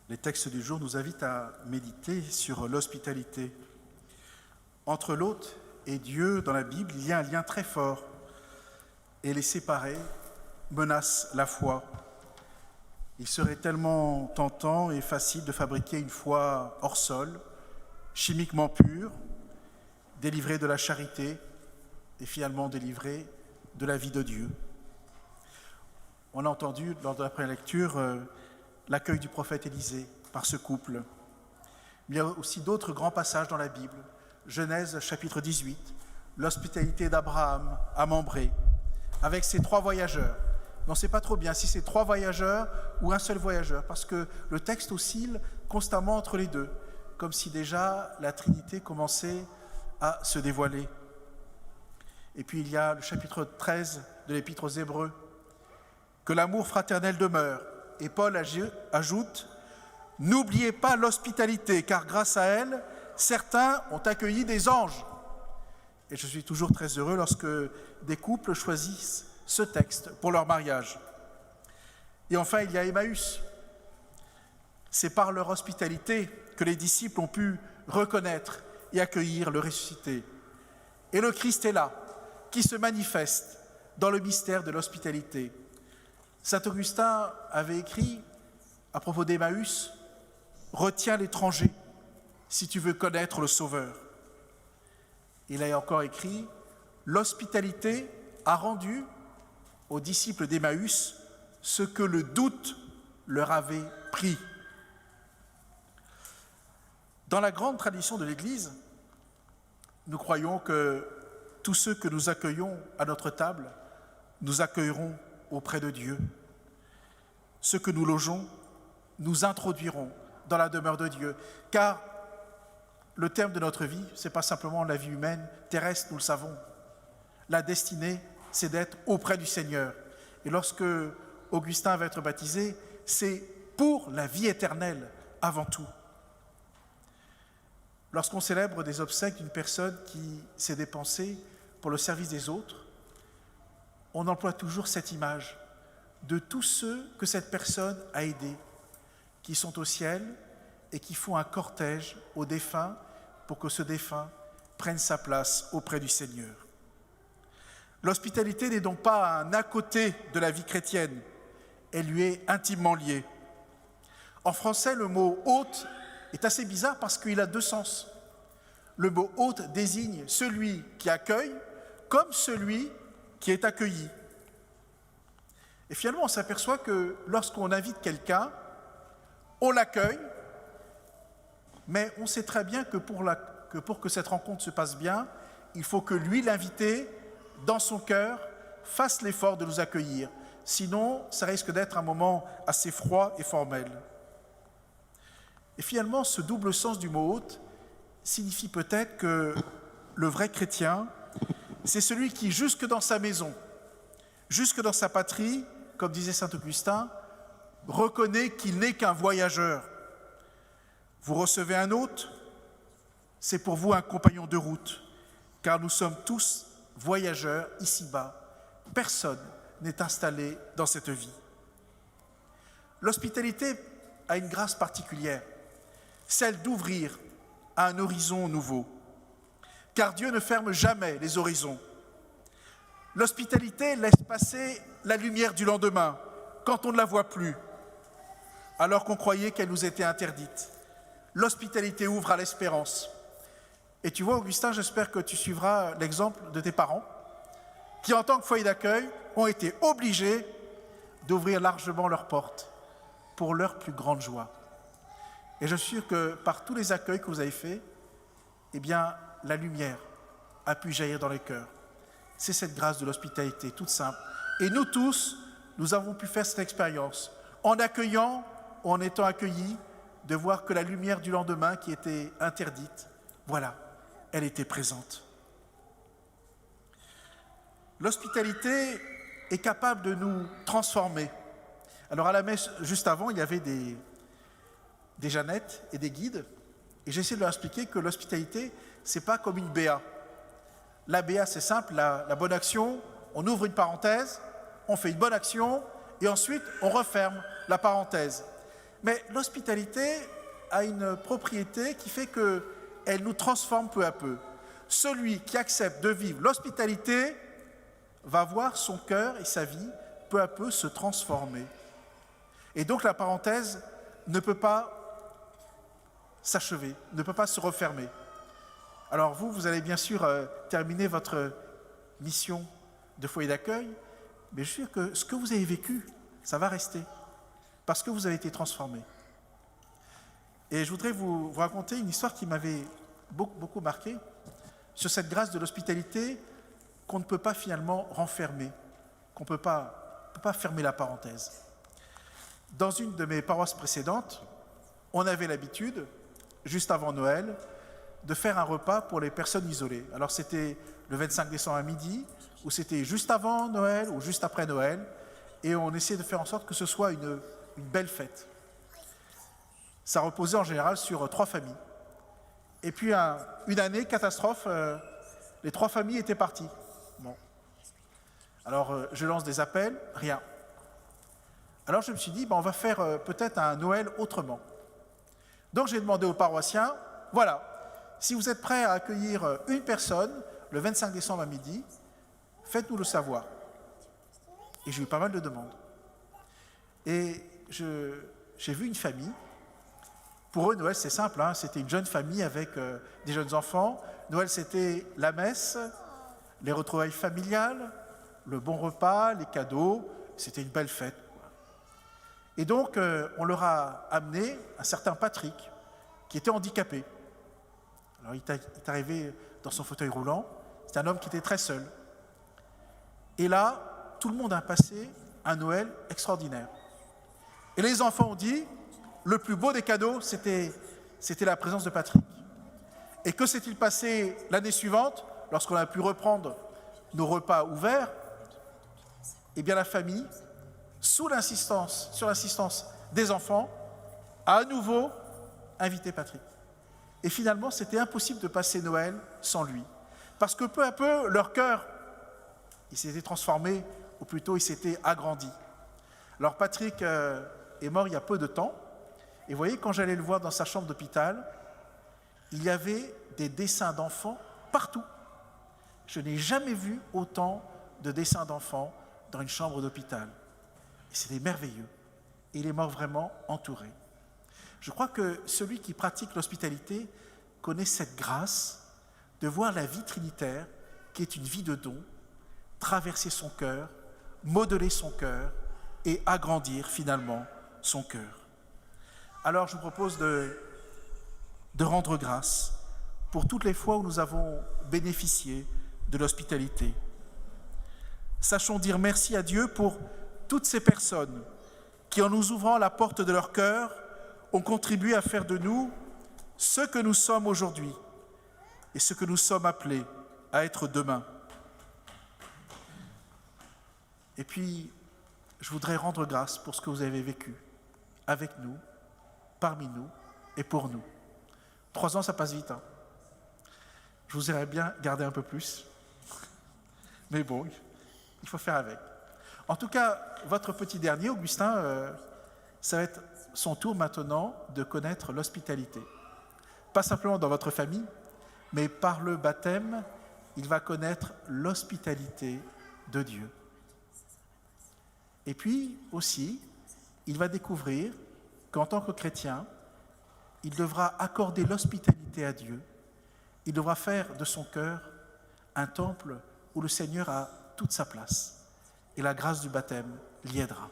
Les textes du jour nous invitent à méditer sur l'hospitalité. Entre l'hôte et Dieu, dans la Bible, il y a un lien très fort. Et les séparer menace la foi. Il serait tellement tentant et facile de fabriquer une foi hors sol, chimiquement pure, délivrée de la charité et finalement délivrée de la vie de Dieu. On a entendu lors de la première lecture l'accueil du prophète Élisée par ce couple. Mais il y a aussi d'autres grands passages dans la Bible. Genèse chapitre 18, l'hospitalité d'Abraham à Mambré, avec ses 3 voyageurs. On ne sait pas trop bien si c'est 3 voyageurs ou un seul voyageur, parce que le texte oscille constamment entre les deux, comme si déjà la Trinité commençait à se dévoiler. Et puis il y a le chapitre 13 de l'Épître aux Hébreux, que l'amour fraternel demeure. Et Paul ajoute « N'oubliez pas l'hospitalité, car grâce à elle, certains ont accueilli des anges. » Et je suis toujours très heureux lorsque des couples choisissent ce texte pour leur mariage. Et enfin, il y a Emmaüs. C'est par leur hospitalité que les disciples ont pu reconnaître et accueillir le ressuscité. Et le Christ est là, qui se manifeste dans le mystère de l'hospitalité. Saint Augustin avait écrit à propos d'Emmaüs « Retiens l'étranger si tu veux connaître le Sauveur ». Il a encore écrit « L'hospitalité a rendu aux disciples d'Emmaüs ce que le doute leur avait pris ». Dans la grande tradition de l'Église, nous croyons que tous ceux que nous accueillons à notre table, nous accueillerons auprès de Dieu. Ceux que nous logeons, nous introduirons dans la demeure de Dieu. Car le terme de notre vie, ce n'est pas simplement la vie humaine, terrestre, nous le savons. La destinée, c'est d'être auprès du Seigneur. Et lorsque Augustin va être baptisé, c'est pour la vie éternelle avant tout. Lorsqu'on célèbre des obsèques d'une personne qui s'est dépensée pour le service des autres, on emploie toujours cette image de tous ceux que cette personne a aidés, qui sont au ciel et qui font un cortège au défunt pour que ce défunt prenne sa place auprès du Seigneur. L'hospitalité n'est donc pas un à côté de la vie chrétienne, elle lui est intimement liée. En français, le mot « hôte » est assez bizarre parce qu'il a 2 sens. Le mot « hôte » désigne celui qui accueille comme celui qui est accueilli. Et finalement, on s'aperçoit que lorsqu'on invite quelqu'un, on l'accueille, mais on sait très bien que pour que cette rencontre se passe bien, il faut que lui, l'invité, dans son cœur, fasse l'effort de nous accueillir. Sinon, ça risque d'être un moment assez froid et formel. Et finalement, ce double sens du mot « hôte » signifie peut-être que le vrai chrétien, c'est celui qui, jusque dans sa maison, jusque dans sa patrie, comme disait saint Augustin, reconnaît qu'il n'est qu'un voyageur. Vous recevez un hôte, c'est pour vous un compagnon de route, car nous sommes tous voyageurs ici-bas. Personne n'est installé dans cette vie. L'hospitalité a une grâce particulière, celle d'ouvrir à un horizon nouveau, car Dieu ne ferme jamais les horizons. L'hospitalité laisse passer la lumière du lendemain, quand on ne la voit plus, alors qu'on croyait qu'elle nous était interdite. L'hospitalité ouvre à l'espérance. Et tu vois, Augustin, j'espère que tu suivras l'exemple de tes parents, qui, en tant que foyer d'accueil, ont été obligés d'ouvrir largement leurs portes pour leur plus grande joie. Et je suis sûr que par tous les accueils que vous avez faits, eh bien, la lumière a pu jaillir dans les cœurs. C'est cette grâce de l'hospitalité, toute simple. Et nous tous, nous avons pu faire cette expérience, en accueillant ou en étant accueillis, de voir que la lumière du lendemain qui était interdite, voilà, elle était présente. L'hospitalité est capable de nous transformer. Alors à la messe, juste avant, il y avait des Jeannettes et des guides, et j'essaie de leur expliquer que l'hospitalité, c'est pas comme une BA. La BA, c'est simple, la bonne action, on ouvre une parenthèse, on fait une bonne action, et ensuite on referme la parenthèse. Mais l'hospitalité a une propriété qui fait qu'elle nous transforme peu à peu. Celui qui accepte de vivre l'hospitalité va voir son cœur et sa vie peu à peu se transformer. Et donc la parenthèse ne peut pas s'achever, ne peut pas se refermer. Alors vous allez bien sûr terminer votre mission de foyer d'accueil, mais je suis sûr que ce que vous avez vécu, ça va rester, parce que vous avez été transformé. Et je voudrais vous raconter une histoire qui m'avait beaucoup marqué, sur cette grâce de l'hospitalité qu'on ne peut pas finalement renfermer, qu'on ne peut pas fermer la parenthèse. Dans une de mes paroisses précédentes, on avait l'habitude, juste avant Noël, de faire un repas pour les personnes isolées. Alors c'était le 25 décembre à midi, ou c'était juste avant Noël, ou juste après Noël, et on essayait de faire en sorte que ce soit une belle fête. Ça reposait en général sur 3 familles. Et puis une année, catastrophe, les 3 familles étaient parties. Bon. Alors je lance des appels, rien. Alors je me suis dit, on va faire peut-être un Noël autrement. Donc j'ai demandé aux paroissiens, voilà, si vous êtes prêts à accueillir une personne le 25 décembre à midi, faites-nous le savoir. Et j'ai eu pas mal de demandes. Et j'ai vu une famille. Pour eux, Noël, c'est simple, c'était une jeune famille avec des jeunes enfants. Noël, c'était la messe, les retrouvailles familiales, le bon repas, les cadeaux. C'était une belle fête. Et donc, on leur a amené un certain Patrick, qui était handicapé. Alors, il est arrivé dans son fauteuil roulant. C'est un homme qui était très seul. Et là, tout le monde a passé un Noël extraordinaire. Et les enfants ont dit, le plus beau des cadeaux, c'était la présence de Patrick. Et que s'est-il passé l'année suivante, lorsqu'on a pu reprendre nos repas ouverts? Eh bien, la famille, sur l'insistance des enfants, a à nouveau invité Patrick. Et finalement, c'était impossible de passer Noël sans lui. Parce que peu à peu, leur cœur, il s'était transformé, ou plutôt il s'était agrandi. Alors Patrick est mort il y a peu de temps. Et vous voyez, quand j'allais le voir dans sa chambre d'hôpital, il y avait des dessins d'enfants partout. Je n'ai jamais vu autant de dessins d'enfants dans une chambre d'hôpital. Et c'était merveilleux. Et il est mort vraiment entouré. Je crois que celui qui pratique l'hospitalité connaît cette grâce de voir la vie trinitaire, qui est une vie de don, traverser son cœur, modeler son cœur et agrandir finalement son cœur. Alors je vous propose de rendre grâce pour toutes les fois où nous avons bénéficié de l'hospitalité. Sachons dire merci à Dieu pour toutes ces personnes qui, en nous ouvrant la porte de leur cœur, ont contribué à faire de nous ce que nous sommes aujourd'hui et ce que nous sommes appelés à être demain. Et puis, je voudrais rendre grâce pour ce que vous avez vécu avec nous, parmi nous et pour nous. 3 ans, ça passe vite. Je vous aimerais bien garder un peu plus. Mais bon, il faut faire avec. En tout cas, votre petit dernier, Augustin, ça va être son tour maintenant de connaître l'hospitalité. Pas simplement dans votre famille, mais par le baptême, il va connaître l'hospitalité de Dieu. Et puis aussi, il va découvrir qu'en tant que chrétien, il devra accorder l'hospitalité à Dieu. Il devra faire de son cœur un temple où le Seigneur a toute sa place. Et la grâce du baptême l'y aidera.